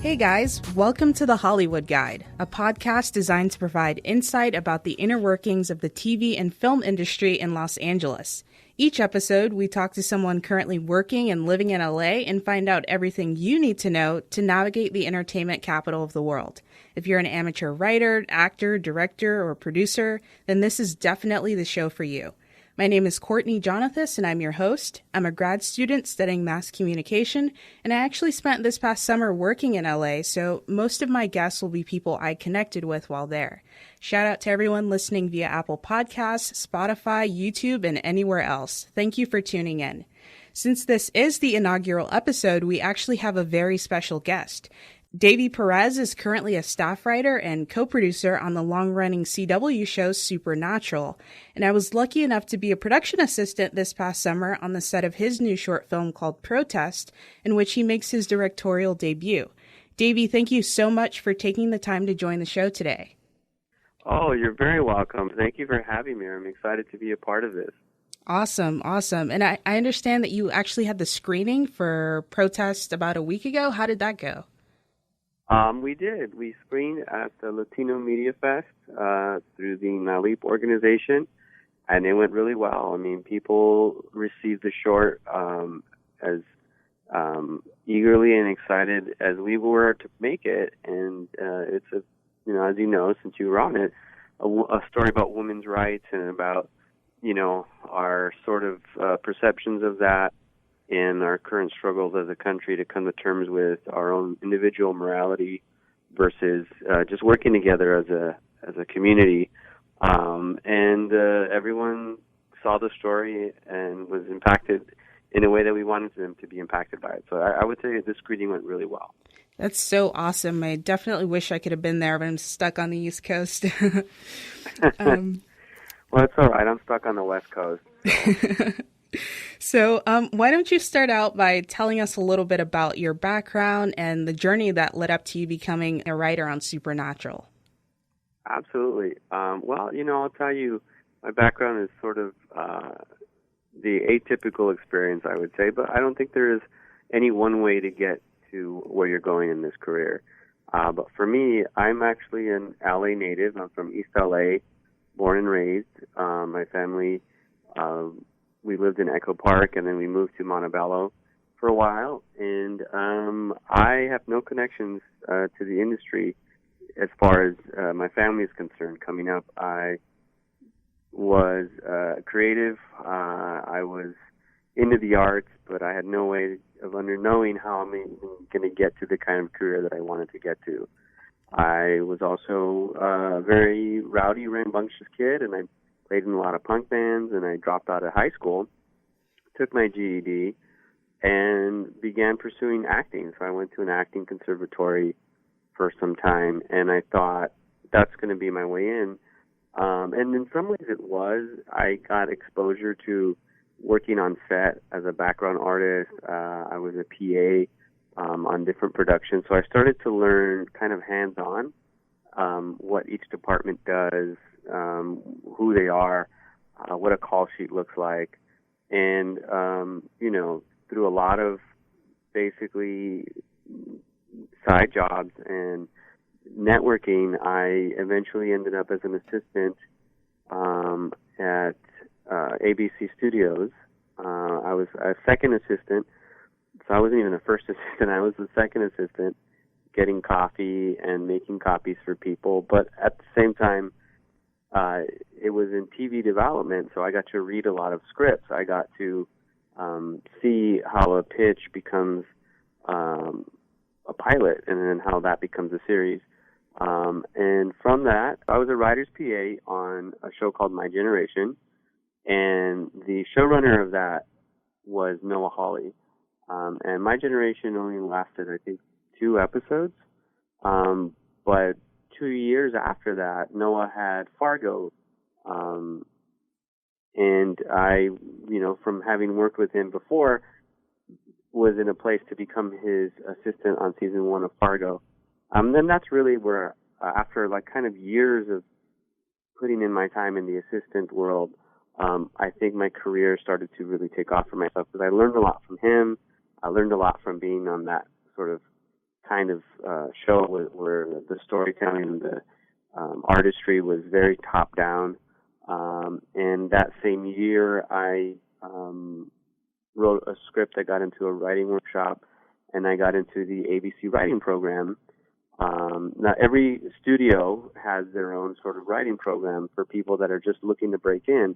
Hey guys, welcome to The Hollywood Guide, a podcast designed to provide insight about the inner workings of the TV and film industry in Los Angeles. Each episode, we talk to someone currently working and living in LA and find out everything you need to know to navigate the entertainment capital of the world. If you're an amateur writer, actor, director, or producer, then this is definitely the show for you. My name is Courtney Jonathas, and I'm your host. I'm a grad student studying mass communication, and I actually spent this past summer working in LA, so most of my guests will be people I connected with while there. Shout out to everyone listening via Apple Podcasts, Spotify, YouTube, and anywhere else. Thank you for tuning in. Since this is the inaugural episode, we actually have a very special guest. Davy Perez is currently a staff writer and co-producer on the long-running CW show Supernatural, and I was lucky enough to be a production assistant this past summer on the set of his new short film called Protest, in which he makes his directorial debut. Davy, thank you so much for taking the time to join the show today. Oh, you're very welcome. Thank you for having me. I'm excited to be a part of this. Awesome. And I understand that you actually had the screening for Protest about a week ago. How did that go? We did. We screened at the Latino Media Fest through the NALEAP organization, and it went really well. I mean, people received the short as eagerly and excited as we were to make it, and it's as you know, since you were on it, a story about women's rights and about, our sort of perceptions of that in our current struggles as a country to come to terms with our own individual morality versus just working together as a community. And everyone saw the story and was impacted in a way that we wanted them to be impacted by it. So I would say this screening went really well. That's so awesome. I definitely wish I could have been there, but I'm stuck on the East Coast. Well, it's all right. I'm stuck on the West Coast. So why don't you start out by telling us a little bit about your background and the journey that led up to you becoming a writer on Supernatural? Absolutely. Well, I'll tell you, my background is sort of the atypical experience, I would say, but I don't think there is any one way to get to where you're going in this career. But for me, I'm actually an LA native. I'm from East LA, born and raised. My family... we lived in Echo Park, and then we moved to Montebello for a while. And I have no connections to the industry as far as my family is concerned. Coming up, I was creative. I was into the arts, but I had no way of knowing how I'm even going to get to the kind of career that I wanted to get to. I was also a very rowdy, rambunctious kid, and I played in a lot of punk bands, and I dropped out of high school, took my GED, and began pursuing acting. So I went to an acting conservatory for some time, and I thought that's going to be my way in. And in some ways it was. I got exposure to working on set as a background artist. I was a PA on different productions. So I started to learn kind of hands-on what each department does, who they are, what a call sheet looks like. And, through a lot of basically side jobs and networking, I eventually ended up as an assistant at ABC Studios. I was a second assistant, so I wasn't even the first assistant. I was the second assistant, getting coffee and making copies for people. But at the same time, it was in TV development, so I got to read a lot of scripts. I got to see how a pitch becomes a pilot, and then how that becomes a series. And from that, I was a writer's PA on a show called My Generation, and the showrunner of that was Noah Hawley. And My Generation only lasted, I think, 2 episodes. But 2 years after that, Noah had Fargo. And I, from having worked with him before, was in a place to become his assistant on season 1 of Fargo. Then that's really where, after kind of years of putting in my time in the assistant world, I think my career started to really take off for myself, because I learned a lot from him. I learned a lot from being on that sort of kind of show where the storytelling, the artistry was very top down. And that same year, I wrote a script. I got into a writing workshop, and I got into the ABC writing program. Now, every studio has their own sort of writing program for people that are just looking to break in.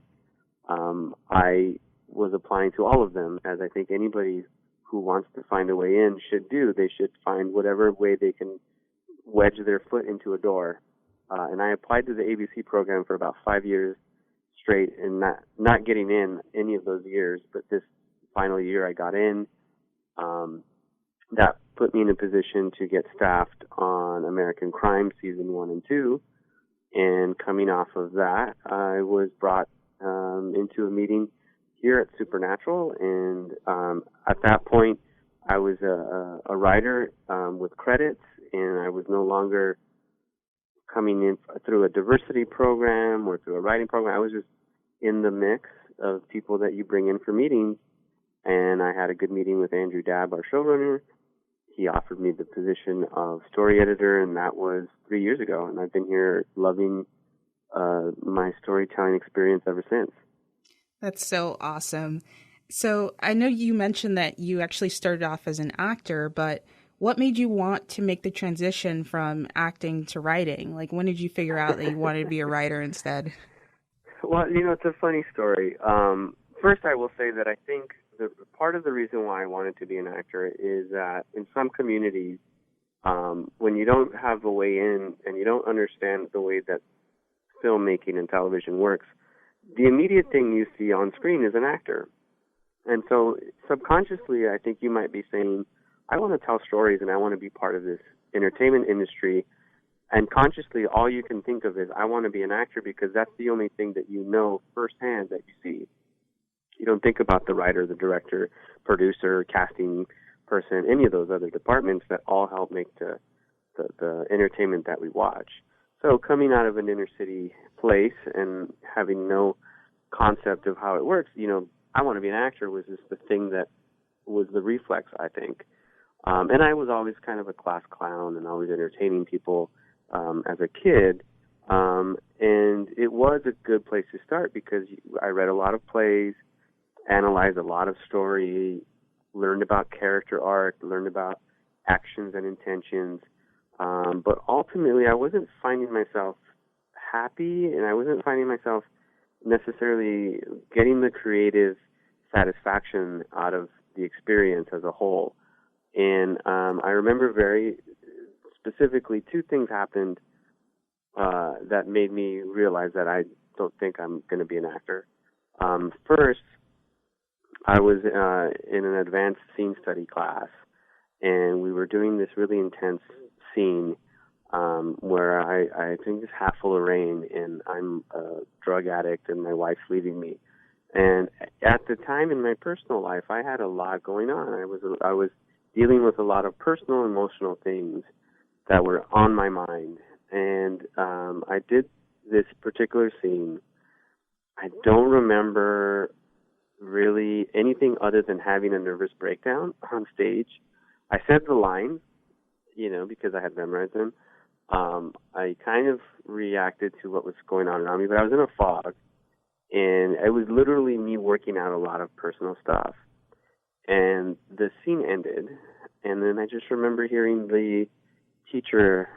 I was applying to all of them, as I think anybody who wants to find a way in should do. They should find whatever way they can wedge their foot into a door. And I applied to the ABC program for about 5 years straight, and not getting in any of those years. But this final year, I got in. That put me in a position to get staffed on American Crime season 1 and 2. And coming off of that, I was brought into a meeting here at Supernatural, and at that point, I was a writer with credits, and I was no longer coming in through a diversity program or through a writing program. I was just in the mix of people that you bring in for meetings, and I had a good meeting with Andrew Dabb, our showrunner. He offered me the position of story editor, and that was 3 years ago, and I've been here loving my storytelling experience ever since. That's so awesome. So I know you mentioned that you actually started off as an actor, but what made you want to make the transition from acting to writing? Like, when did you figure out that you wanted to be a writer instead? Well, it's a funny story. First, I will say that I think part of the reason why I wanted to be an actor is that in some communities, when you don't have a way in and you don't understand the way that filmmaking and television works, the immediate thing you see on screen is an actor. And so subconsciously, I think you might be saying, I want to tell stories and I want to be part of this entertainment industry. And consciously, all you can think of is, I want to be an actor, because that's the only thing that you know firsthand that you see. You don't think about the writer, the director, producer, casting person, any of those other departments that all help make the entertainment that we watch. So coming out of an inner city place and having no concept of how it works, I want to be an actor was just the thing that was the reflex, I think. And I was always kind of a class clown and always entertaining people as a kid. And it was a good place to start because I read a lot of plays, analyzed a lot of story, learned about character arc, learned about actions and intentions. But ultimately, I wasn't finding myself happy, and I wasn't finding myself necessarily getting the creative satisfaction out of the experience as a whole. And I remember very specifically 2 things happened that made me realize that I don't think I'm going to be an actor. First, I was in an advanced scene study class, and we were doing this really intense scene where I think it's half full of rain, and I'm a drug addict, and my wife's leaving me. And at the time in my personal life, I had a lot going on. I was dealing with a lot of personal, emotional things that were on my mind. And I did this particular scene. I don't remember really anything other than having a nervous breakdown on stage. I said the lines, because I had memorized them. I kind of reacted to what was going on around me, but I was in a fog, and it was literally me working out a lot of personal stuff. And the scene ended, and then I just remember hearing the teacher,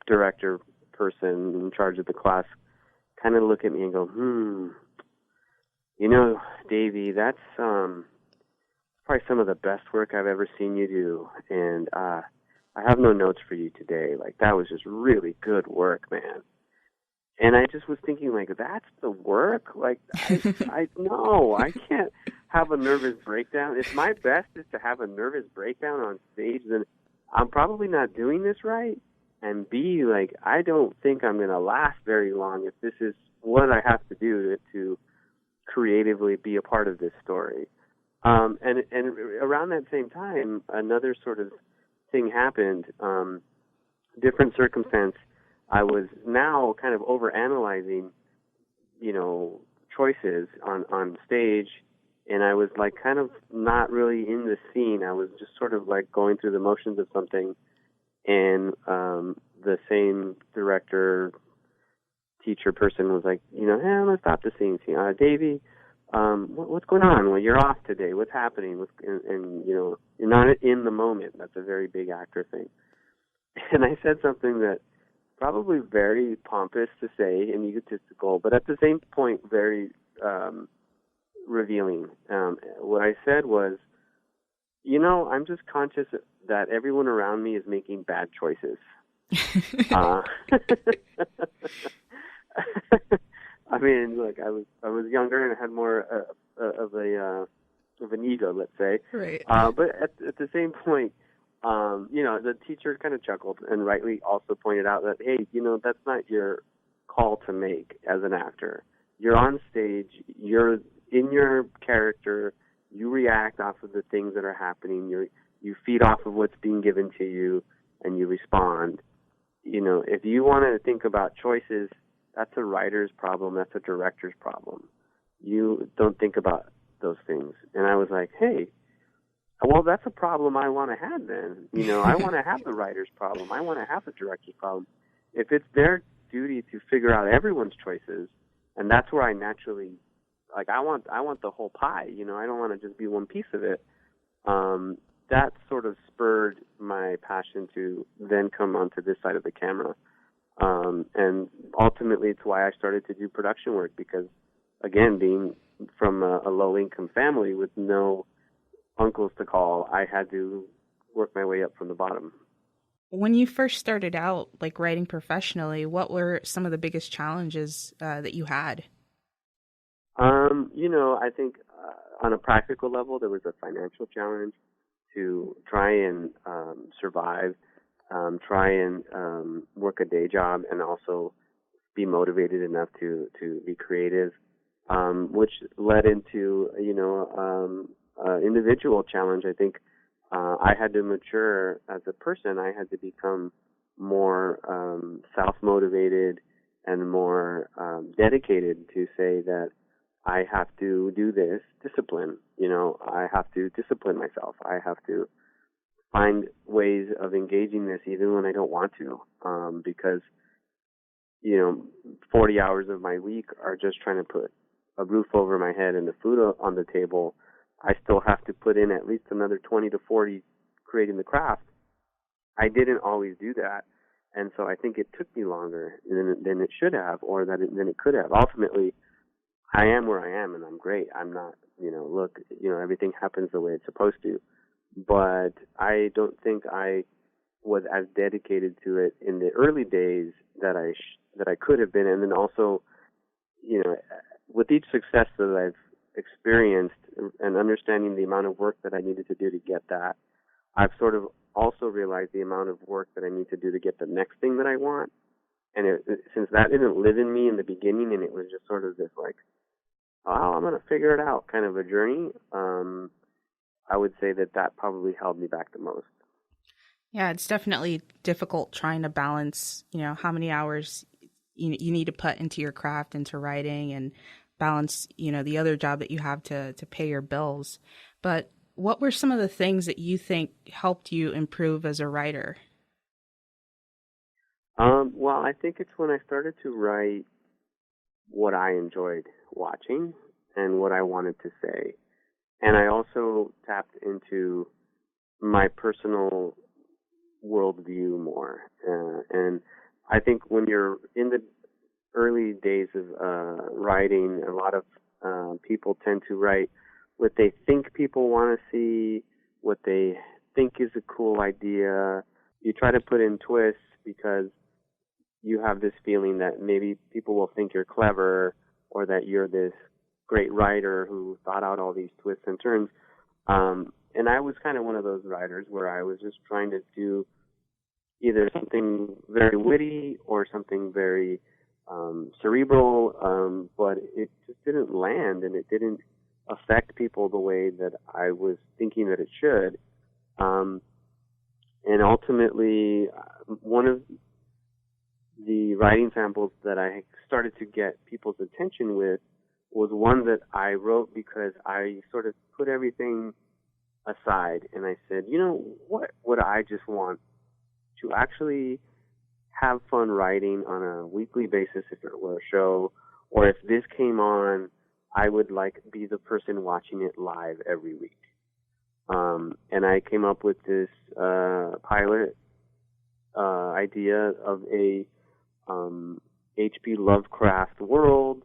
director person in charge of the class kind of look at me and go, Davy, that's probably some of the best work I've ever seen you do, and I have no notes for you today. Like, that was just really good work, man. And I just was thinking, like, that's the work? Like, I can't have a nervous breakdown. If my best is to have a nervous breakdown on stage, then I'm probably not doing this right. And B, like, I don't think I'm going to last very long if this is what I have to do to creatively be a part of this story. And around that same time, another sort of thing happened, different circumstance. I was now kind of overanalyzing, choices on stage, and I was like kind of not really in the scene. I was just sort of like going through the motions of something, And the same director, teacher person was like, let's stop the scene. Davy, what's going on? Well, you're off today. What's happening? And you're not in the moment. That's a very big actor thing. And I said something that probably very pompous to say and egotistical, but at the same point very revealing. What I said was, I'm just conscious that everyone around me is making bad choices. I mean, look, I was younger and I had more of an ego, let's say. Right. But at the same point, the teacher kind of chuckled and rightly also pointed out that, hey, that's not your call to make as an actor. You're on stage, you're in your character, you react off of the things that are happening, you feed off of what's being given to you, and you respond. If you want to think about choices, that's a writer's problem, that's a director's problem. You don't think about those things. And I was like, hey, well, that's a problem I want to have then. I want to have the writer's problem. I want to have the director's problem. If it's their duty to figure out everyone's choices, and that's where I naturally, I want the whole pie. I don't want to just be one piece of it. That sort of spurred my passion to then come onto this side of the camera. And ultimately, it's why I started to do production work because, again, being from a low-income family with no uncles to call, I had to work my way up from the bottom. When you first started out, writing professionally, what were some of the biggest challenges that you had? I think on a practical level, there was a financial challenge to try and survive, try and work a day job, and also be motivated enough to be creative, which led into individual challenge. I think I had to mature as a person. I had to become more self-motivated and more dedicated to say that I have to do this discipline. I have to discipline myself. I have to find ways of engaging this even when I don't want to, because 40 hours of my week are just trying to put a roof over my head and the food on the table. I still have to put in at least another 20 to 40 creating the craft. I didn't always do that, and so I think it took me longer than it should have, or than it could have. Ultimately, I am where I am, and I'm great. I'm not, everything happens the way it's supposed to. But I don't think I was as dedicated to it in the early days that I could have been. And then also, with each success that I've experienced and understanding the amount of work that I needed to do to get that, I've sort of also realized the amount of work that I need to do to get the next thing that I want. And since that didn't live in me in the beginning, and it was just sort of this I'm going to figure it out kind of a journey, I would say that probably held me back the most. Yeah, it's definitely difficult trying to balance, how many hours you need to put into your craft, into writing, and balance, the other job that you have to pay your bills. But what were some of the things that you think helped you improve as a writer? Well, I think it's when I started to write what I enjoyed watching and what I wanted to say. And I also tapped into my personal worldview more. And I think when you're in the early days of writing, a lot of people tend to write what they think people want to see, what they think is a cool idea. You try to put in twists because you have this feeling that maybe people will think you're clever or that you're this great writer who thought out all these twists and turns. And I was kind of one of those writers where I was just trying to do either something very witty or something very cerebral, but it just didn't land and it didn't affect people the way that I was thinking that it should. And ultimately, one of the writing samples that I started to get people's attention with was one that I wrote because I sort of put everything aside and I said, what would I just want to actually have fun writing on a weekly basis if it were a show, or if this came on, I would be the person watching it live every week. And I came up with this pilot idea of a H.P. Lovecraft world,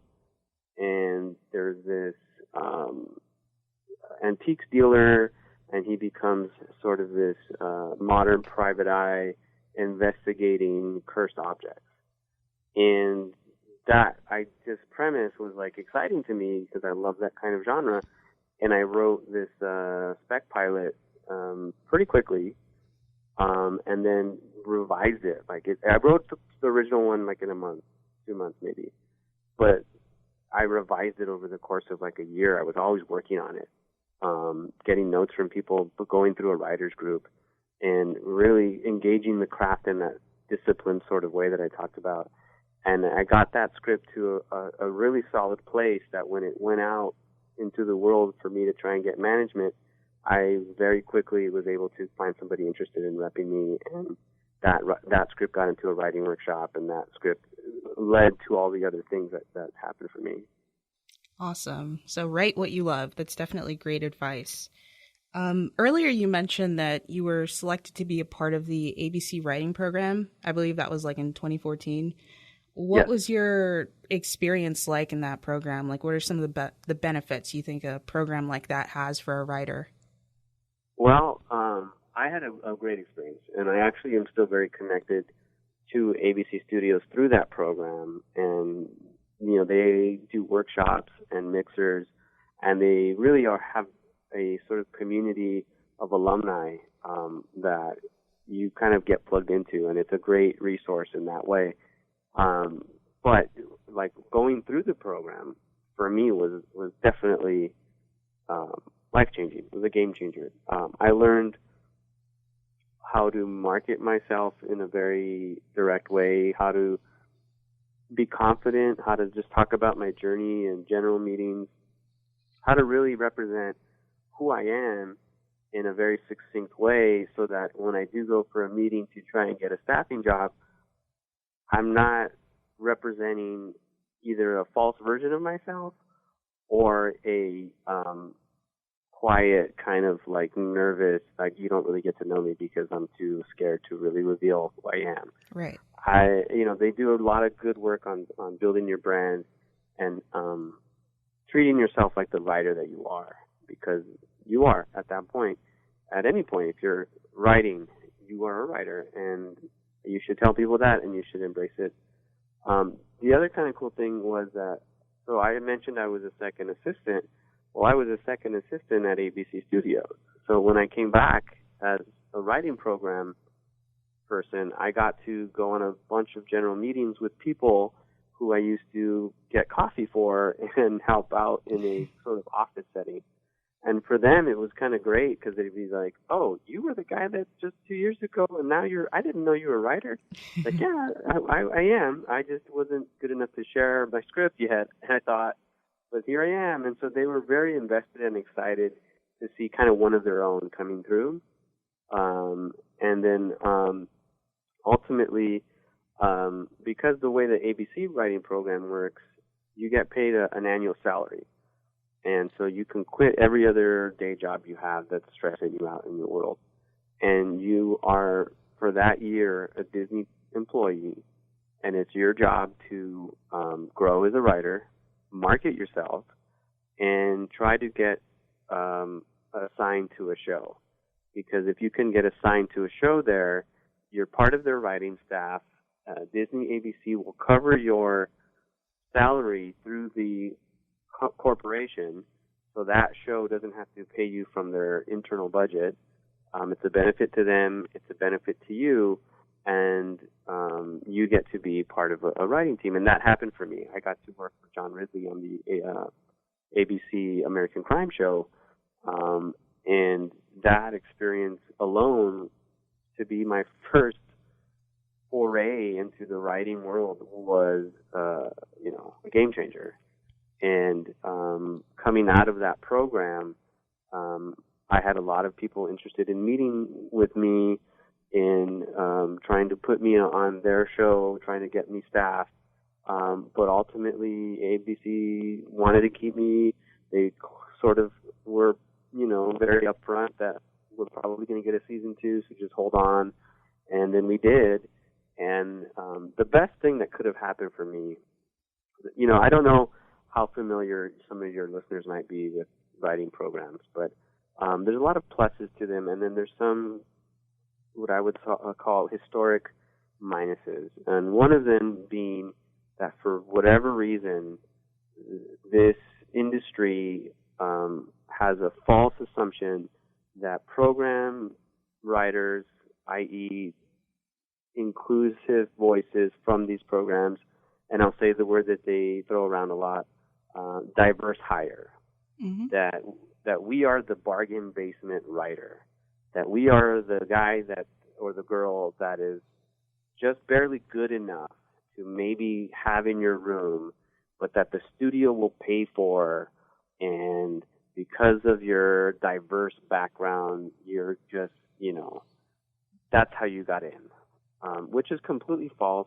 and there's this antiques dealer, and he becomes sort of this modern private eye investigating cursed objects. And this premise was exciting to me because I love that kind of genre. And I wrote this spec pilot pretty quickly, and then revised it. I wrote the original one in a month, 2 months maybe, but I revised it over the course of a year. I was always working on it, getting notes from people, going through a writer's group, and really engaging the craft in that disciplined sort of way that I talked about. And I got that script to a really solid place that when it went out into the world for me to try and get management, I very quickly was able to find somebody interested in repping me, and that script got into a writing workshop, and that script led to all the other things that happened for me. Awesome. So write what you love. That's definitely great advice. Earlier you mentioned that you were selected to be a part of the ABC writing program. I believe that was in 2014. What Yes. was your experience like in that program? What are some of the benefits you think a program like that has for a writer? Well, I had a great experience, and I actually am still very connected to ABC Studios through that program. And they do workshops and mixers, and they really have a sort of community of alumni that you kind of get plugged into, and it's a great resource in that way. But going through the program for me was definitely life-changing. It was a game changer. I learned how to market myself in a very direct way, how to be confident, how to just talk about my journey in general meetings, how to really represent who I am in a very succinct way so that when I do go for a meeting to try and get a staffing job, I'm not representing either a false version of myself or a quiet kind of nervous, you don't really get to know me because I'm too scared to really reveal who I am. Right. They do a lot of good work on building your brand and treating yourself like the writer that you are, because you are at that point. At any point, if you're writing, you are a writer, and you should tell people that, and you should embrace it. The other kind of cool thing was that, so I mentioned I was a second assistant. Well, I was a second assistant at ABC Studios. So when I came back as a writing program person, I got to go on a bunch of general meetings with people who I used to get coffee for and help out in a sort of office setting. And for them, it was kind of great because they'd be like, "Oh, you were the guy that just 2 years ago, and now I didn't know you were a writer." Yeah, I am. I just wasn't good enough to share my script yet. And I thought, but here I am. And so they were very invested and excited to see kind of one of their own coming through. And then ultimately, because the way the ABC writing program works, you get paid an annual salary. And so you can quit every other day job you have that's stressing you out in your world. And you are, for that year, a Disney employee. And it's your job to grow as a writer, market yourself, and try to get assigned to a show. Because if you can get assigned to a show there, you're part of their writing staff. Disney ABC will cover your salary through the corporation, so that show doesn't have to pay you from their internal budget. It's a benefit to them, it's a benefit to you, and you get to be part of a writing team. And that happened for me. I got to work for John Ridley on the ABC American Crime Show, and that experience alone, to be my first foray into the writing world, was a game changer. And coming out of that program, I had a lot of people interested in meeting with me in trying to put me on their show, trying to get me staffed. But ultimately, ABC wanted to keep me. They sort of were, very upfront that we're probably going to get a season 2, so just hold on. And then we did. And the best thing that could have happened for me, I don't know how familiar some of your listeners might be with writing programs, but there's a lot of pluses to them, and then there's some what I would call historic minuses. And one of them being that for whatever reason, this industry has a false assumption that program writers, i.e., inclusive voices from these programs, and I'll say the word that they throw around a lot, diverse hire. Mm-hmm. That we are the bargain basement writer, that we are the guy that or the girl that is just barely good enough to maybe have in your room, but that the studio will pay for, and because of your diverse background, you're just, that's how you got in, which is completely false,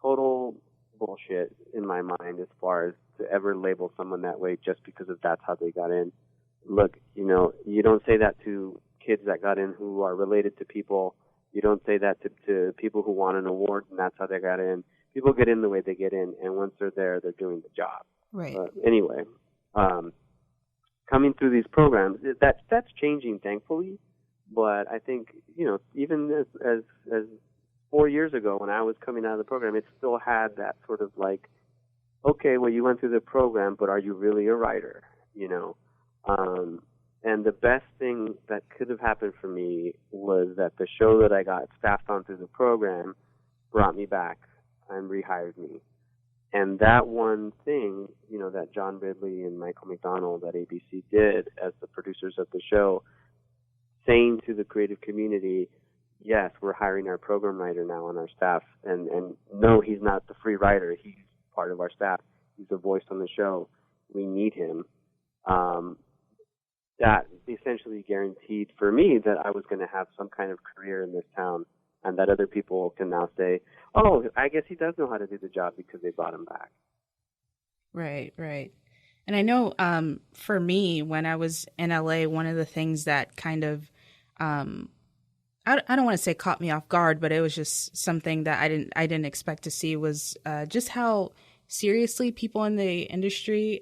total bullshit in my mind as far as to ever label someone that way just because of that's how they got in. Look, you don't say that to kids that got in who are related to people. You don't say that to people who won an award and that's how they got in. People get in the way they get in, and once they're there, they're doing the job. Right. Anyway, coming through these programs, that's changing, thankfully. But I think, even as 4 years ago when I was coming out of the program, it still had that sort of like, okay, well, you went through the program, but are you really a writer? And the best thing that could have happened for me was that the show that I got staffed on through the program brought me back and rehired me. And that one thing, that John Ridley and Michael McDonald at ABC did as the producers of the show, saying to the creative community, yes, we're hiring our program writer now on our staff. And no, he's not the free writer. He's part of our staff. He's a voice on the show. We need him. That essentially guaranteed for me that I was going to have some kind of career in this town, and that other people can now say, oh, I guess he does know how to do the job because they brought him back. Right. And I know for me, when I was in LA, one of the things that kind of, I don't want to say caught me off guard, but it was just something that I didn't expect to see was just how seriously people in the industry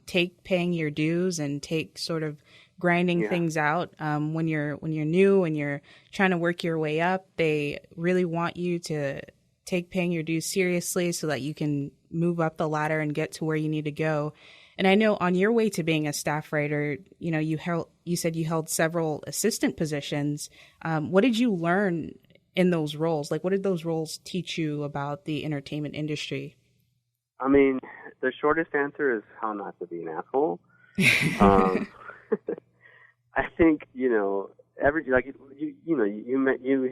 take paying your dues and take sort of grinding things out when you're new and you're trying to work your way up. They really want you to take paying your dues seriously so that you can move up the ladder and get to where you need to go. And I know on your way to being a staff writer, you said you held several assistant positions. What did you learn in those roles? Like, what did those roles teach you about the entertainment industry? I mean, the shortest answer is how not to be an asshole. I think, you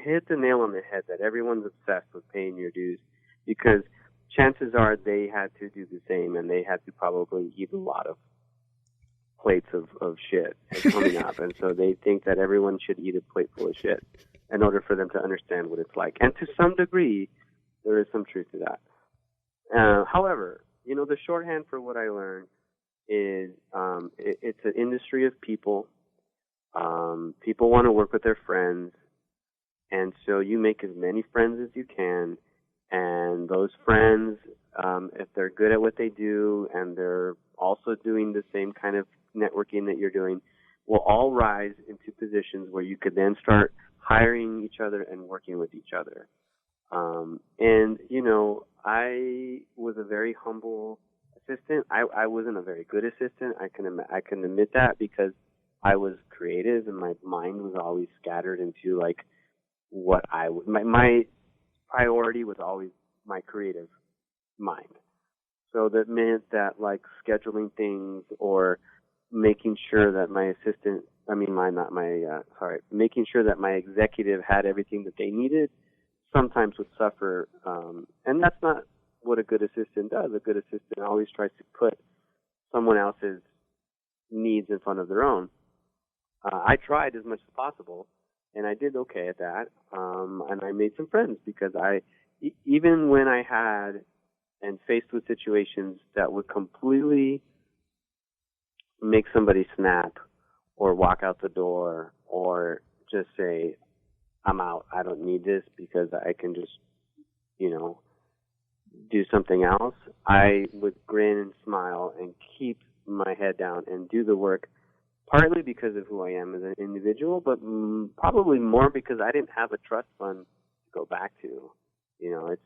hit the nail on the head that everyone's obsessed with paying your dues because chances are they had to do the same, and they had to probably eat a lot of plates of shit coming up. And so they think that everyone should eat a plate full of shit in order for them to understand what it's like. And to some degree, there is some truth to that. However, the shorthand for what I learned is it's an industry of people. People want to work with their friends, and so you make as many friends as you can, and those friends, if they're good at what they do and they're also doing the same kind of networking that you're doing, will all rise into positions where you could then start hiring each other and working with each other. I was a very humble assistant. I wasn't a very good assistant. I can admit that because I was creative and my mind was always scattered into like what my priority was always my creative mind. So that meant that like scheduling things or making sure that making sure that my executive had everything that they needed sometimes would suffer. And that's not what a good assistant does. A good assistant always tries to put someone else's needs in front of their own. I tried as much as possible, and I did okay at that. And I made some friends because even when I had and faced with situations that would completely make somebody snap or walk out the door or just say, I'm out, I don't need this because I can just, do something else, I would grin and smile and keep my head down and do the work, partly because of who I am as an individual, but probably more because I didn't have a trust fund to go back to.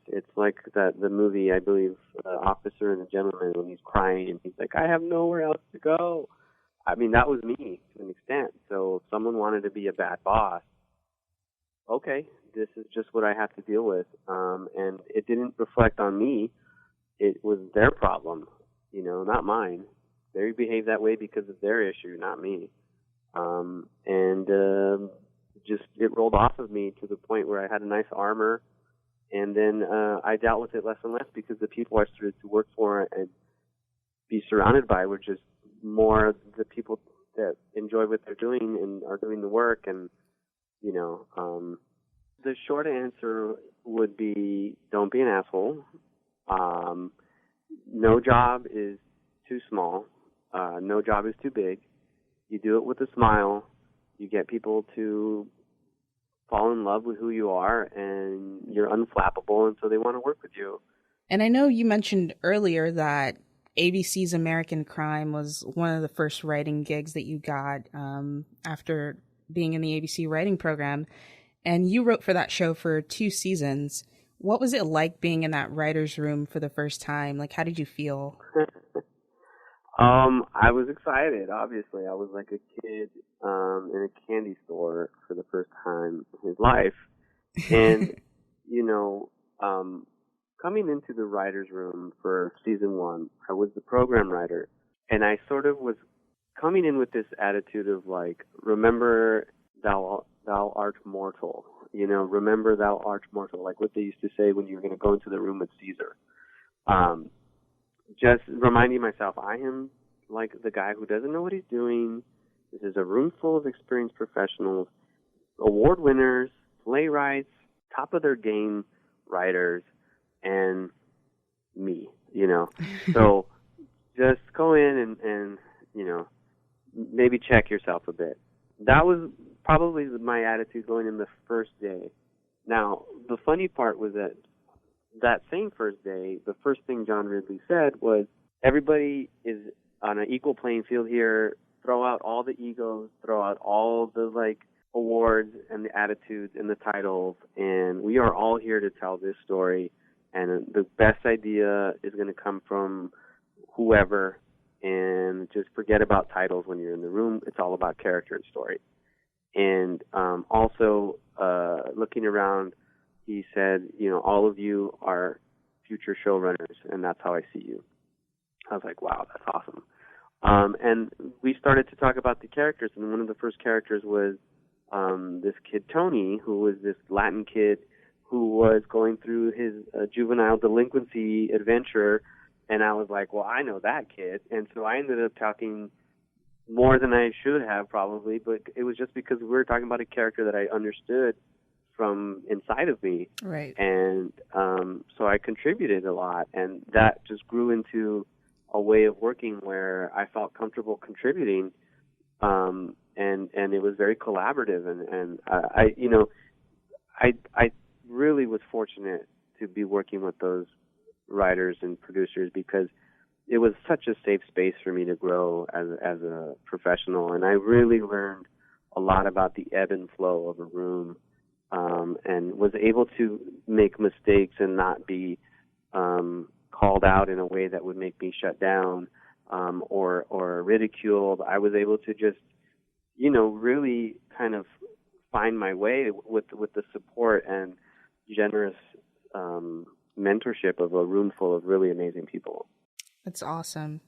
It's like the movie, I believe, Officer and the Gentleman, when he's crying and he's like, I have nowhere else to go. I mean, that was me to an extent. So if someone wanted to be a bad boss, okay, this is just what I have to deal with. And it didn't reflect on me. It was their problem, not mine. They behaved that way because of their issue, not me. Just it rolled off of me to the point where I had a nice armor. And then I dealt with it less and less because the people I started to work for and be surrounded by were just more the people that enjoy what they're doing and are doing the work. And, the short answer would be don't be an asshole. No job is too small. No job is too big. You do it with a smile. You get people to fall in love with who you are, and you're unflappable, and so they want to work with you. And I know you mentioned earlier that ABC's American Crime was one of the first writing gigs that you got after being in the ABC writing program. And you wrote for that show for 2 seasons. What was it like being in that writer's room for the first time? Like, how did you feel? I was excited, obviously. I was like a kid in a candy store for the first time in his life. And, coming into the writer's room for season 1, I was the program writer. And I sort of was coming in with this attitude of like, remember thou art mortal. Remember thou art mortal, like what they used to say when you were going to go into the room with Caesar. Just reminding myself, I am like the guy who doesn't know what he's doing. This is a room full of experienced professionals, award winners, playwrights, top of their game writers, and me, So just go in and maybe check yourself a bit. That was probably my attitude going in the first day. Now, the funny part was that same first day, the first thing John Ridley said was, everybody is on an equal playing field here. Throw out all the egos, throw out all the awards and the attitudes and the titles, and we are all here to tell this story. And the best idea is going to come from whoever, and just forget about titles when you're in the room. It's all about character and story. And also, looking around, he said, all of you are future showrunners, and that's how I see you. I was like, wow, that's awesome. And we started to talk about the characters, and one of the first characters was this kid, Tony, who was this Latin kid who was going through his juvenile delinquency adventure. And I was like, well, I know that kid. And so I ended up talking more than I should have probably, but it was just because we were talking about a character that I understood from inside of me. Right. And so I contributed a lot, and that just grew into a way of working where I felt comfortable contributing, and it was very collaborative, and I really was fortunate to be working with those writers and producers because it was such a safe space for me to grow as a professional, and I really learned a lot about the ebb and flow of a room, and was able to make mistakes and not be called out in a way that would make me shut down or ridiculed. I was able to just, really kind of find my way with the support and generous mentorship of a room full of really amazing people. That's awesome.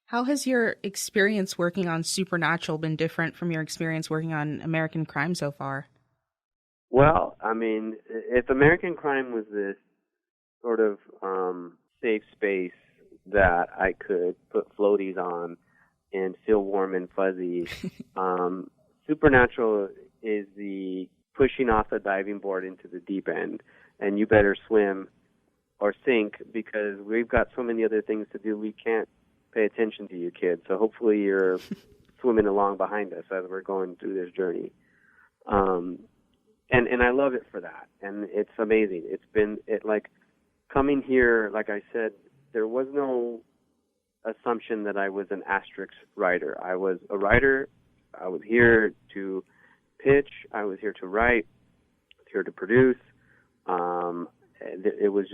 How has your experience working on Supernatural been different from your experience working on American Crime so far? Well, I mean, if American Crime was this sort of safe space that I could put floaties on and feel warm and fuzzy, Supernatural is the pushing off a diving board into the deep end, and you better swim or sink because we've got so many other things to do. We can't pay attention to you, kids. So hopefully you're swimming along behind us as we're going through this journey. And I love it for that. And it's amazing. Like coming here, like I said, there was no assumption that I was an asterisk writer. I was a writer. I was here to pitch. I was here to write. I was here to produce. There was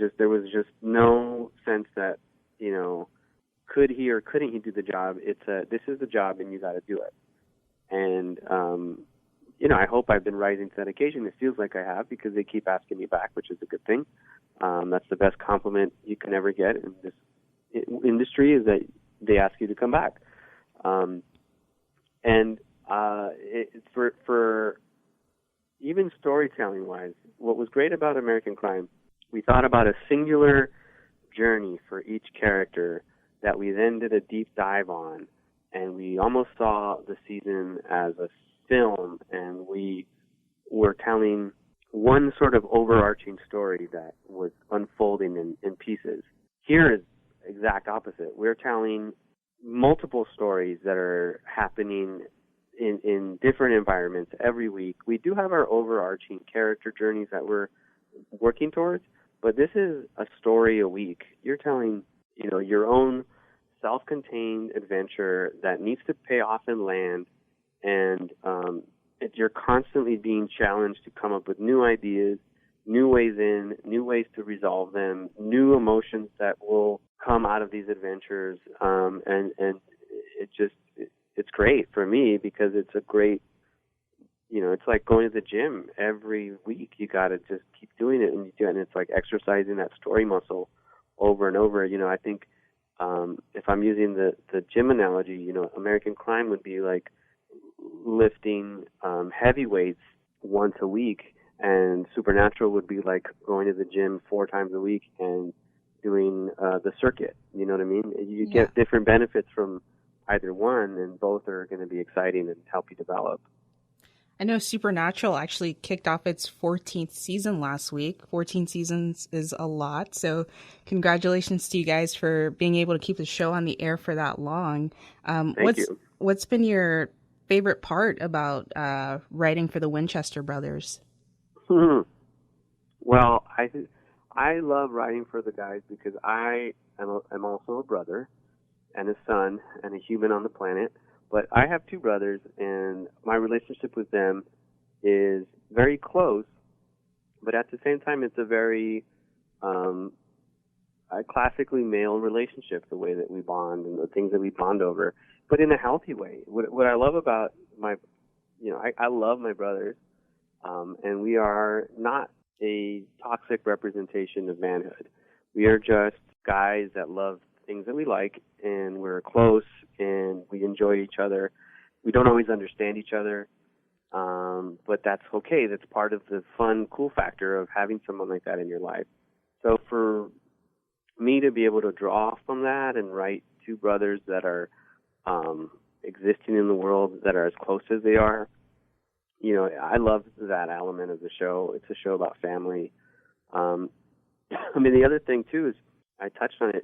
just no sense that, could he or couldn't he do the job. This is the job and you got to do it. And, I hope I've been rising to that occasion. It feels like I have because they keep asking me back, which is a good thing. That's the best compliment you can ever get in this industry is that they ask you to come back. For even storytelling wise, what was great about American Crime, we thought about a singular journey for each character that we then did a deep dive on, and we almost saw the season as a film, and we were telling one sort of overarching story that was unfolding in pieces. Here is exact opposite. We're telling multiple stories that are happening in different environments every week. We do have our overarching character journeys that we're working towards, but this is a story a week. You're telling, your own self-contained adventure that needs to pay off and land, and you're constantly being challenged to come up with new ideas, new ways in, new ways to resolve them, new emotions that will come out of these adventures, and it's great for me because it's a great, it's like going to the gym every week. You got to just keep doing it, and it's like exercising that story muscle over and over. I think if I'm using the gym analogy, American Crime would be like lifting heavy weights once a week, and Supernatural would be like going to the gym 4 times a week and doing the circuit. You know what I mean? You get different benefits from either one, and both are going to be exciting and help you develop. I know Supernatural actually kicked off its 14th season last week. 14 seasons is a lot, so congratulations to you guys for being able to keep the show on the air for that long. Thank you. What's been your favorite part about writing for the Winchester brothers? Well, I love writing for the guys because I am also a brother and a son and a human on the planet. But I have 2 brothers, and my relationship with them is very close, but at the same time, it's a very classically male relationship, the way that we bond and the things that we bond over, but in a healthy way. What I love about I love my brothers, and we are not a toxic representation of manhood. We are just guys that love things that we like, and we're close, and we enjoy each other. We don't always understand each other, but that's okay. That's part of the fun, cool factor of having someone like that in your life. So for me to be able to draw from that and write 2 brothers that are existing in the world that are as close as they are, I love that element of the show. It's a show about family. The other thing, too, is I touched on it,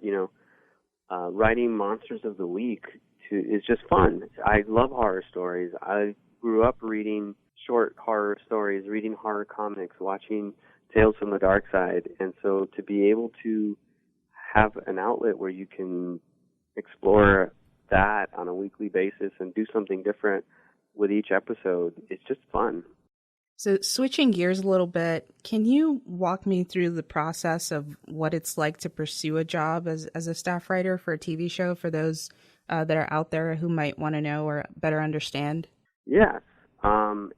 writing Monsters of the Week is just fun. I love horror stories. I grew up reading short horror stories, reading horror comics, watching Tales from the Dark Side. And so to be able to have an outlet where you can explore that on a weekly basis and do something different with each episode, it's just fun. So switching gears a little bit, can you walk me through the process of what it's like to pursue a job as a staff writer for a TV show for those that are out there who might want to know or better understand? Yes. And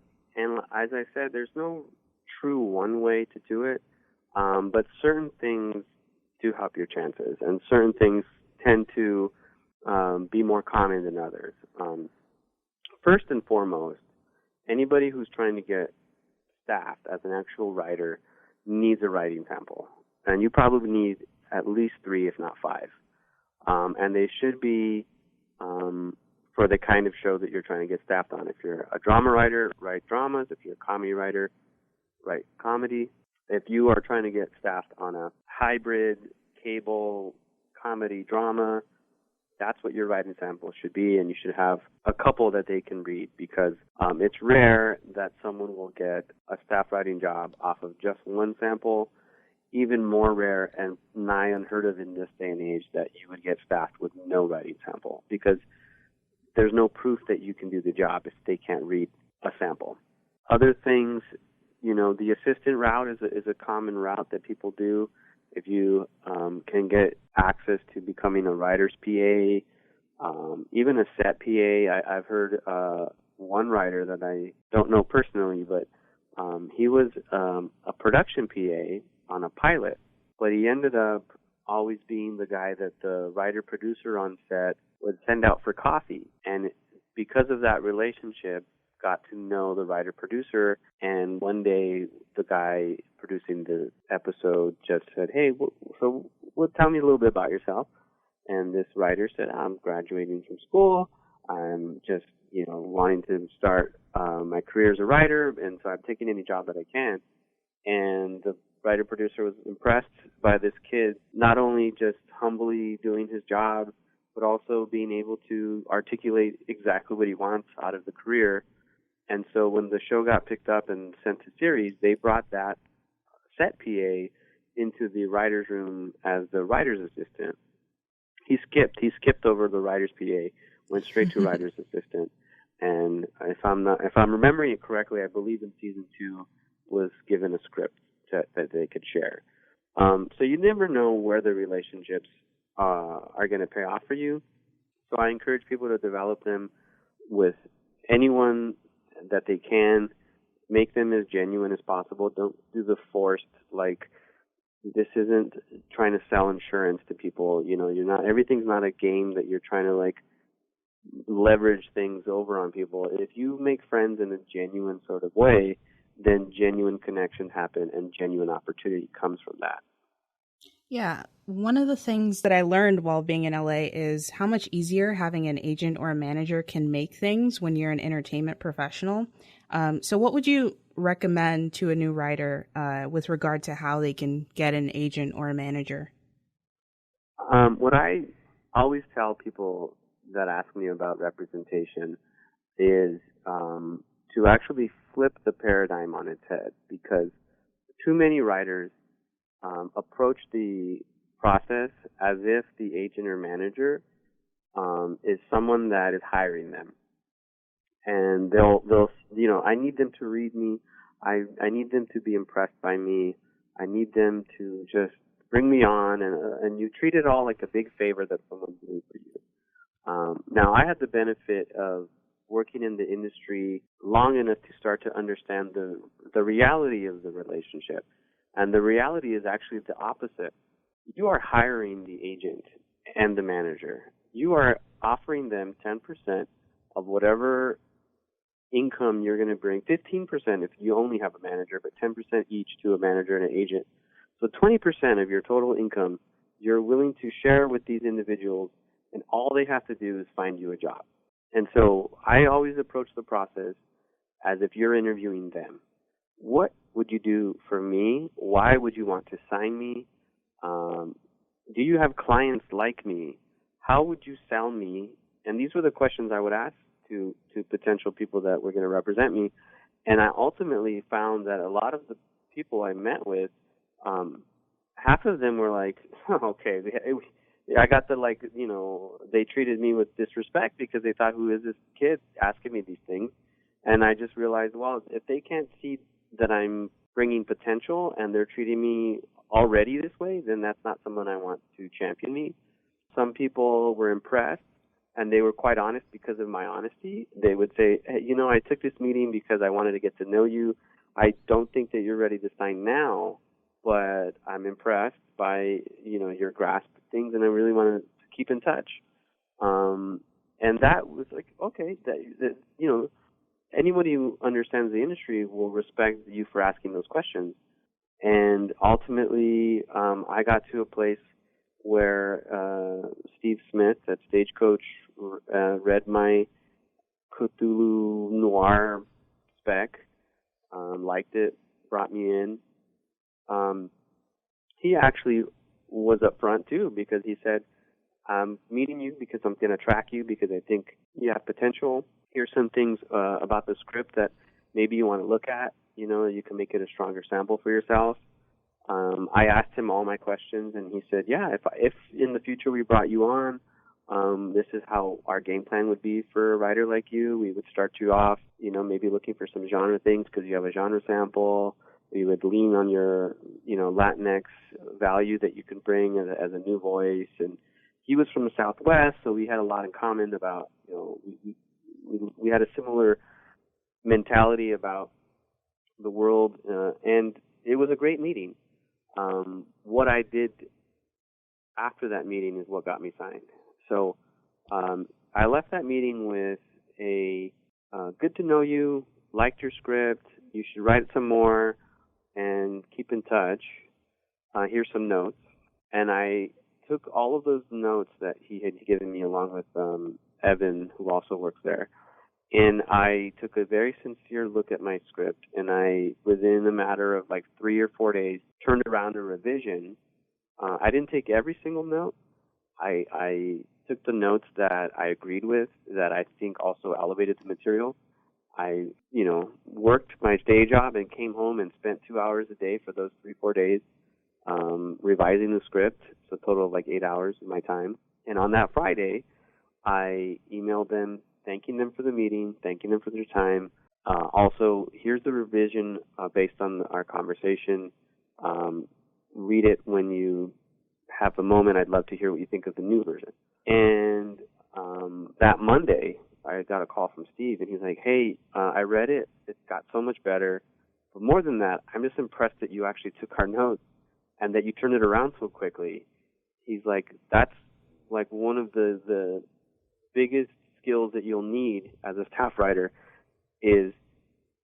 as I said, there's no true one way to do it, but certain things do help your chances, and certain things tend to be more common than others. First and foremost, anybody who's trying to get staffed as an actual writer needs a writing sample, and you probably need at least 3, if not 5. And they should be for the kind of show that you're trying to get staffed on. If you're a drama writer, write dramas. If you're a comedy writer, write comedy. If you are trying to get staffed on a hybrid cable comedy drama, that's what your writing sample should be, and you should have a couple that they can read, because it's rare that someone will get a staff writing job off of just one sample. Even more rare and nigh unheard of in this day and age that you would get staffed with no writing sample, because there's no proof that you can do the job if they can't read a sample. Other things, the assistant route is a common route that people do. If you can get access to becoming a writer's PA, even a set PA. I've heard one writer that I don't know personally, but he was a production PA on a pilot, but he ended up always being the guy that the writer-producer on set would send out for coffee. And because of that relationship, got to know the writer-producer, and one day the guy producing the episode just said, "Hey, tell me a little bit about yourself." And this writer said, "I'm graduating from school. I'm just, wanting to start my career as a writer, and so I'm taking any job that I can." And the writer-producer was impressed by this kid, not only just humbly doing his job, but also being able to articulate exactly what he wants out of the career. And so when the show got picked up and sent to series, they brought that set PA into the writer's room as the writer's assistant. He skipped over the writer's PA, went straight to writer's assistant. And if I'm remembering it correctly, I believe in season 2 was given a script that they could share. So you never know where the relationships are going to pay off for you. So I encourage people to develop them with anyone that they can. Make them as genuine as possible. Don't do the forced, this isn't trying to sell insurance to people. Everything's not a game that you're trying to leverage things over on people. If you make friends in a genuine sort of way, then genuine connections happen and genuine opportunity comes from that. Yeah. One of the things that I learned while being in LA is how much easier having an agent or a manager can make things when you're an entertainment professional. So what would you recommend to a new writer with regard to how they can get an agent or a manager? What I always tell people that ask me about representation is to actually flip the paradigm on its head, because too many writers approach the process as if the agent or manager is someone that is hiring them, and they'll I need them to read me, I need them to be impressed by me, I need them to just bring me on, and you treat it all like a big favor that someone's doing for you. Now, I had the benefit of working in the industry long enough to start to understand the reality of the relationship. And the reality is actually the opposite. You are hiring the agent and the manager. You are offering them 10% of whatever income you're going to bring, 15% if you only have a manager, but 10% each to a manager and an agent. So 20% of your total income you're willing to share with these individuals, and all they have to do is find you a job. And so I always approach the process as if you're interviewing them. What would you do for me? Why would you want to sign me? Do you have clients like me? How would you sell me? And these were the questions I would ask to potential people that were going to represent me. And I ultimately found that a lot of the people I met with, half of them were like, okay, I got they treated me with disrespect because they thought, who is this kid asking me these things? And I just realized, well, if they can't see that I'm bringing potential and they're treating me already this way, then that's not someone I want to champion me. Some people were impressed, and they were quite honest because of my honesty. They would say, hey, I took this meeting because I wanted to get to know you. I don't think that you're ready to sign now, but I'm impressed by, your grasp of things, and I really want to keep in touch. And that was like, okay, that anybody who understands the industry will respect you for asking those questions. And ultimately, I got to a place where Steve Smith at Stagecoach read my Cthulhu Noir spec, liked it, brought me in, he actually was upfront too, because he said, I'm meeting you because I'm going to track you because I think you have potential. Here's some things about the script that maybe you want to look at. You know, you can make it a stronger sample for yourself. I asked him all my questions, and he said, yeah, if in the future we brought you on, this is how our game plan would be for a writer like you. We would start you off, you know, maybe looking for some genre things because you have a genre sample. We would lean on your, you know, Latinx value that you can bring as a new voice. And he was from the Southwest, so we had a lot in common about, you know, we had a similar mentality about the world, and it was a great meeting. What I did after that meeting is what got me signed. So I left that meeting with a good to know you, liked your script, you should write some more, and keep in touch. Here's some notes. And I took all of those notes that he had given me along with Evan, who also works there, and I took a very sincere look at my script, and I, within a matter of like 3 or 4 days, turned around a revision. I didn't take every single note. I took the notes that I agreed with, that I think also elevated the material. I, you know, worked my day job and came home and spent 2 hours a day for those 3-4 days revising the script, so a total of like 8 hours of my time. And on that Friday, I emailed them, thanking them for the meeting, thanking them for their time. Also, here's the revision based on our conversation. Read it when you have a moment. I'd love to hear what you think of the new version. And that Monday, I got a call from Steve, and he's like, hey, I read it. It got so much better. But more than that, I'm just impressed that you actually took our notes and that you turned it around so quickly. He's like, that's like one of the biggest skills that you'll need as a staff writer is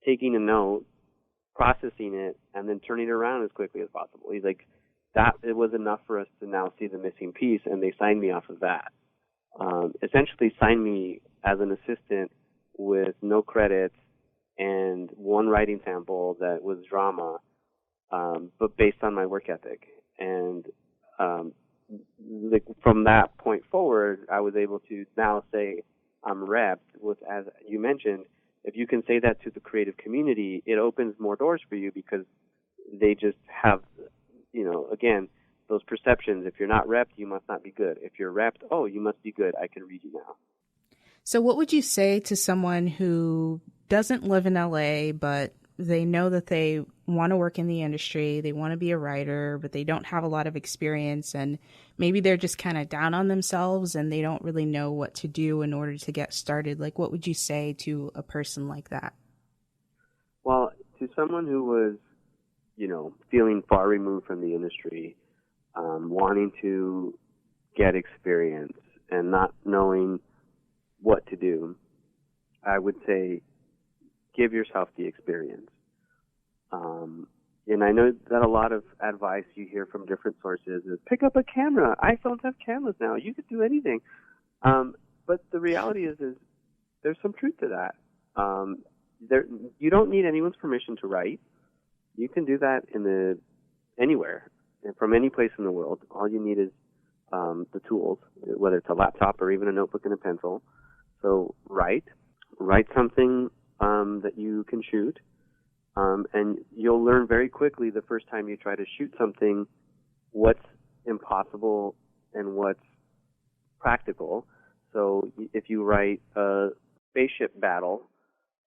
taking a note, processing it, and then turning it around as quickly as possible. He's like, that it was enough for us to now see the missing piece, and they signed me off of that. Essentially signed me as an assistant with no credits and one writing sample that was drama, but based on my work ethic. And from that point forward, I was able to now say I'm repped with, as you mentioned, if you can say that to the creative community, it opens more doors for you because they just have, you know, again, those perceptions. If you're not repped, you must not be good. If you're repped, oh, you must be good. I can read you now. So what would you say to someone who doesn't live in LA, but they know that they want to work in the industry, they want to be a writer, but they don't have a lot of experience, and maybe they're just kind of down on themselves and they don't really know what to do in order to get started? Like, what would you say to a person like that? Well, to someone who was, you know, feeling far removed from the industry, wanting to get experience and not knowing what to do, I would say give yourself the experience. And I know that a lot of advice you hear from different sources is pick up a camera. iPhones have cameras now. You could do anything. But the reality is there's some truth to that. You don't need anyone's permission to write. You can do that anywhere, and from any place in the world. All you need is the tools, whether it's a laptop or even a notebook and a pencil. So write something that you can shoot, and you'll learn very quickly the first time you try to shoot something what's impossible and what's practical. So if you write a spaceship battle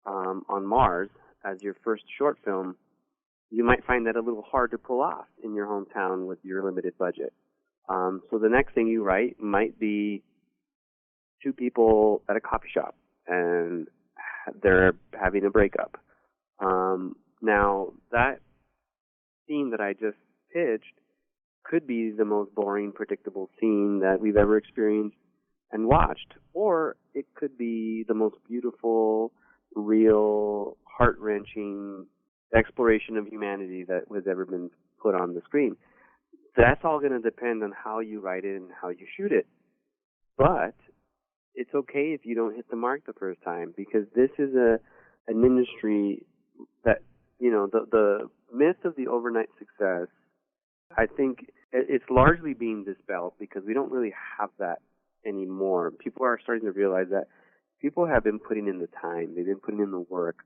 on Mars as your first short film, you might find that a little hard to pull off in your hometown with your limited budget. So the next thing you write might be 2 people at a coffee shop, and they're having a breakup. Now, that scene that I just pitched could be the most boring, predictable scene that we've ever experienced and watched, or it could be the most beautiful, real, heart-wrenching exploration of humanity that has ever been put on the screen. That's all going to depend on how you write it and how you shoot it. But it's okay if you don't hit the mark the first time, because this is an industry that, you know, the myth of the overnight success, I think it's largely being dispelled because we don't really have that anymore. People are starting to realize that people have been putting in the time. They've been putting in the work.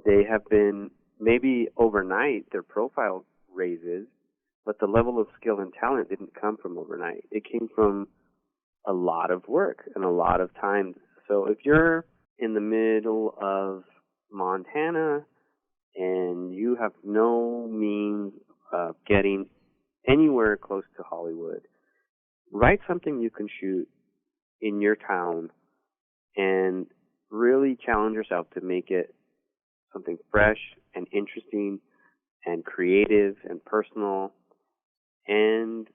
They have been, maybe overnight, their profile raises, but the level of skill and talent didn't come from overnight. It came from a lot of work and a lot of time. So if you're in the middle of Montana and you have no means of getting anywhere close to Hollywood, write something you can shoot in your town and really challenge yourself to make it something fresh and interesting and creative and personal, and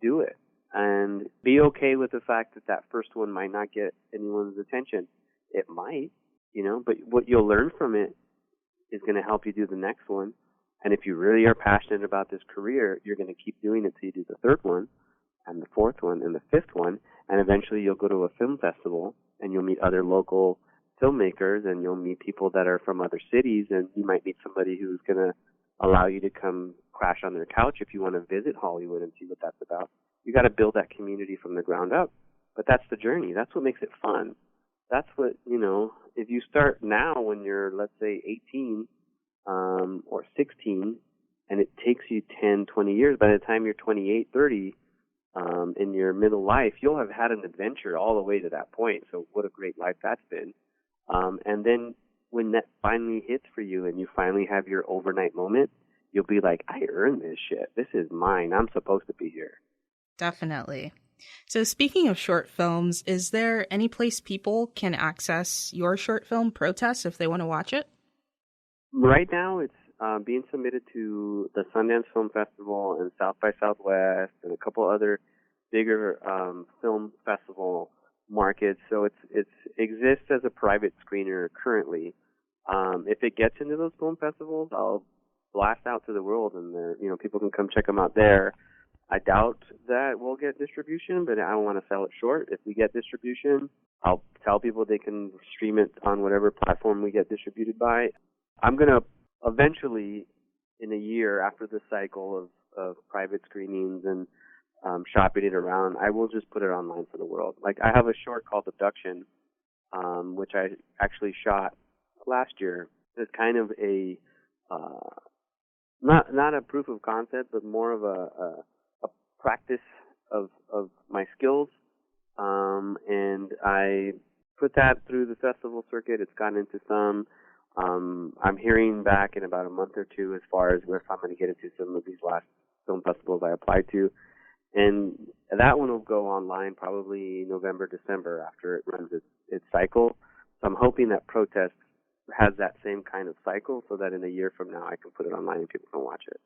do it. And be okay with the fact that that first one might not get anyone's attention. It might, but what you'll learn from it is going to help you do the next one. And if you really are passionate about this career, you're going to keep doing it till you do the third one and the fourth one and the fifth one. And eventually you'll go to a film festival and you'll meet other local filmmakers and you'll meet people that are from other cities, and you might meet somebody who's going to allow you to come crash on their couch if you want to visit Hollywood and see what that's about. You got to build that community from the ground up. But that's the journey. That's what makes it fun. That's what, if you start now when you're, let's say, 18 or 16, and it takes you 10, 20 years, by the time you're 28, 30, in your middle life, you'll have had an adventure all the way to that point. So what a great life that's been. And then when that finally hits for you and you finally have your overnight moment, you'll be like, I earned this shit. This is mine. I'm supposed to be here. Definitely. So speaking of short films, is there any place people can access your short film, Protest, if they want to watch it? Right now, it's being submitted to the Sundance Film Festival and South by Southwest and a couple other bigger film festival markets. So it exists as a private screener currently. If it gets into those film festivals, I'll blast out to the world, and people can come check them out there. I doubt that we'll get distribution, but I don't want to sell it short. If we get distribution, I'll tell people they can stream it on whatever platform we get distributed by. I'm going to eventually, in a year after the cycle of private screenings and shopping it around, I will just put it online for the world. Like, I have a short called Abduction, which I actually shot last year. It's kind of a not a proof of concept, but more of a practice of my skills, and I put that through the festival circuit. It's gotten into some. I'm hearing back in about a month or two as far as if I'm going to get into some of these last film festivals I applied to, and that one will go online probably November, December after it runs its cycle. So I'm hoping that Protest has that same kind of cycle so that in a year from now I can put it online and people can watch it.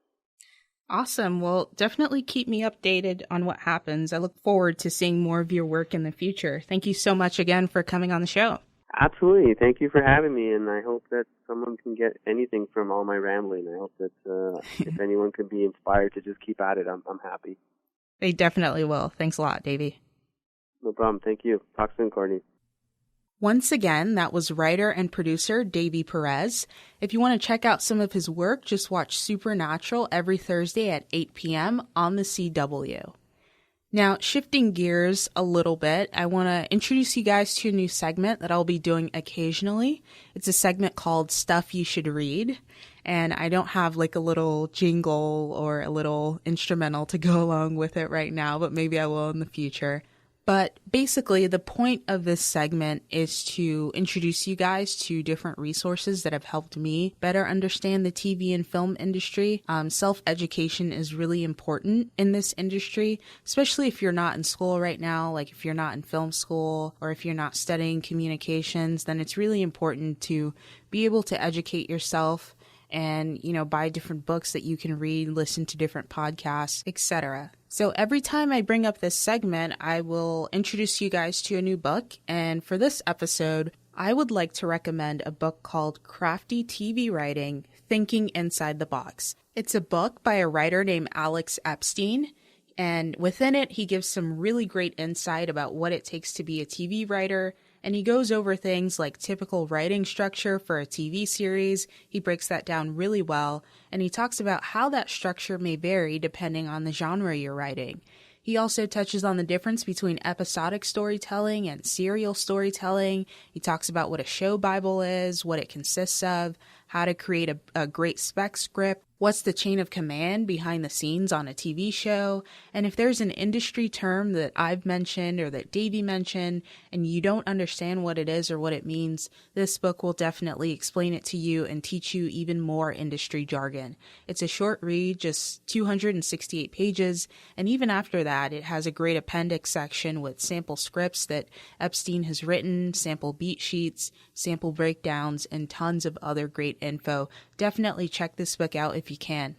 Awesome. Well, definitely keep me updated on what happens. I look forward to seeing more of your work in the future. Thank you so much again for coming on the show. Absolutely. Thank you for having me, and I hope that someone can get anything from all my rambling. I hope that if anyone can be inspired to just keep at it, I'm happy. They definitely will. Thanks a lot, Davy. No problem. Thank you. Talk soon, Courtney. Once again, that was writer and producer Davy Perez. If you want to check out some of his work, just watch Supernatural every Thursday at 8 p.m. on the CW. Now, shifting gears a little bit, I want to introduce you guys to a new segment that I'll be doing occasionally. It's a segment called Stuff You Should Read, and I don't have like a little jingle or a little instrumental to go along with it right now, but maybe I will in the future. But basically, the point of this segment is to introduce you guys to different resources that have helped me better understand the TV and film industry. Self-education is really important in this industry, especially if you're not in school right now, like if you're not in film school or if you're not studying communications, then it's really important to be able to educate yourself and, buy different books that you can read, listen to different podcasts, etc. So every time I bring up this segment, I will introduce you guys to a new book. And for this episode, I would like to recommend a book called Crafty TV Writing, Thinking Inside the Box. It's a book by a writer named Alex Epstein. And within it, he gives some really great insight about what it takes to be a TV writer, And he goes over things like typical writing structure for a TV series. He breaks that down really well, and he talks about how that structure may vary depending on the genre you're writing. He also touches on the difference between episodic storytelling and serial storytelling. He talks about what a show Bible is, what it consists of, how to create a great spec script, what's the chain of command behind the scenes on a TV show, and if there's an industry term that I've mentioned or that Davy mentioned and you don't understand what it is or what it means, this book will definitely explain it to you and teach you even more industry jargon. It's a short read, just 268 pages, and even after that, it has a great appendix section with sample scripts that Epstein has written, sample beat sheets, sample breakdowns, and tons of other great info. Definitely check this book out if you can.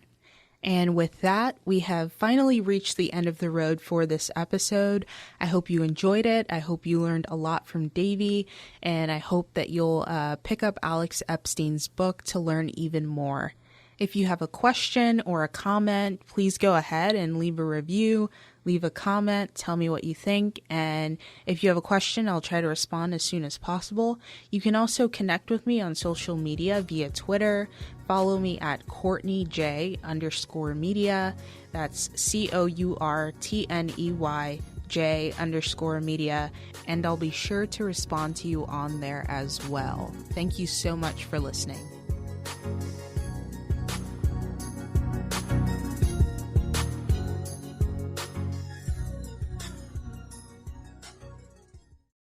And with that, we have finally reached the end of the road for this episode. I hope you enjoyed it. I hope you learned a lot from Davy, and I hope that you'll pick up Alex Epstein's book to learn even more. If you have a question or a comment, please go ahead and leave a review, leave a comment, tell me what you think, and if you have a question, I'll try to respond as soon as possible. You can also connect with me on social media via Twitter. Follow me at CourtneyJ_media. That's CourtneyJ_media, and I'll be sure to respond to you on there as well. Thank you so much for listening.